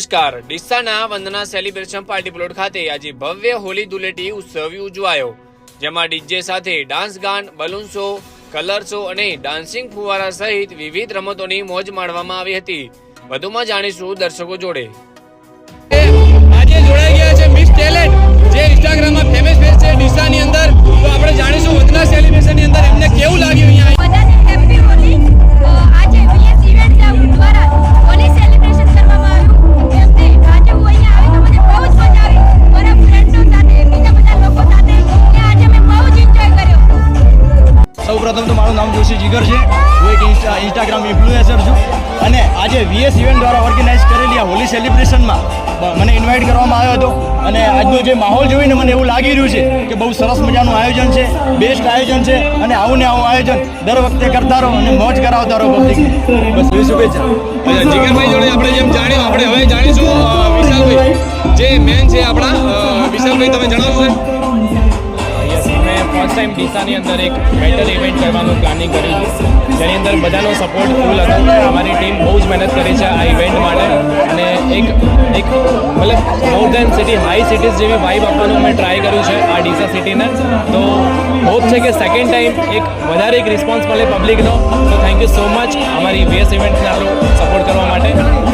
નમસ્કાર. ડીસાના વંદના celebration party plot ખાતે આજે ભવ્ય હોળી ધૂળેટી ઉત્સવ ઉજવાયો, જેમાં ડીજે સાથે ડાન્સ ગાન, બલૂન શો, કલર શો અને ડાન્સિંગ ફુવારા સહિત વિવિધ રમતોની મોજ માણવામાં આવી હતી. વધુમાં જાણીશું દર્શકો જોડે. આજે જોડાઈ ગયા છે મિસ ટેલેન્ટ, જે ઇન્સ્ટાગ્રામમાં ફેમસ ફેસ છે ડીસાની અંદર. તો આપણે જાણીશું વંદના સેલિબ્રેશનની અંદર એમને કેવું લાગ્યું અહીંયા. બધાને હેપી હોલી. આજે વીએસ ઇવેન્ટ દ્વારા હોલી સેલિબ્રેશન કરવામાં આવ્યું. એમને આજે હું અહીંયા આવી તો મને બહુ જ મજા આવી. મારા ફ્રેન્ડો સાથે, બીજા બધા લોકો સાથે આજે મેં બહુ જ એન્જોય કર્યો. સૌપ્રથમ તો મારું નામ જોશી જીગર છે. હું એક ઇન્સ્ટાગ્રામ ઇન્ફ્લુએન્સર છું અને આજે વીએસ ઇવેન્ટ દ્વારા ઓર્ગેનાઇઝ કરેલી આ હોલી સેલિબ્રેશનમાં મને ઇન્વાઇટ કરવામાં આવ્યો હતો અને આજનો જે માહોલ જોઈને મને એવું લાગી રહ્યું છે કે બહુ સરસ મજાનું આયોજન છે, બેસ્ટ આયોજન છે અને આવું ને આવું આયોજન દર વખતે કરતા રહો અને મોજ કરાવતા રહો પબ્લિક. બસ એવી શુભેચ્છા. જીગરભાઈ જોડે આપણે જેમ જાણ્યું, આપણે હવે જાણીશું વિશાલભાઈ, જે મેન છે આપણા. વિશાલભાઈ, તમે જણાવશો. મેં ફર્સ્ટ ટાઈમ ડીસાની અંદર એક મેટલ ઇવેન્ટ કરવાનું પ્લાનિંગ કર્યું છે, જેની અંદર બધાનો સપોર્ટ ફૂલ હતો. અમારી ટીમ બહુ જ મહેનત કરી છે આ ઇવેન્ટ માટે અને એક મતલબ મોર દેન સિટી, હાઈ સિટીઝ જેવી વાઇબ આપવાનું મેં ટ્રાય કર્યું છે આ ડીસા સિટીને. તો હોપ છે કે સેકન્ડ ટાઈમ વધારે એક રિસ્પોન્સ મળે પબ્લિકનો. તો થેન્ક યુ સો મચ અમારી વીએસ ઇવેન્ટને આટલો સપોર્ટ કરવા માટે.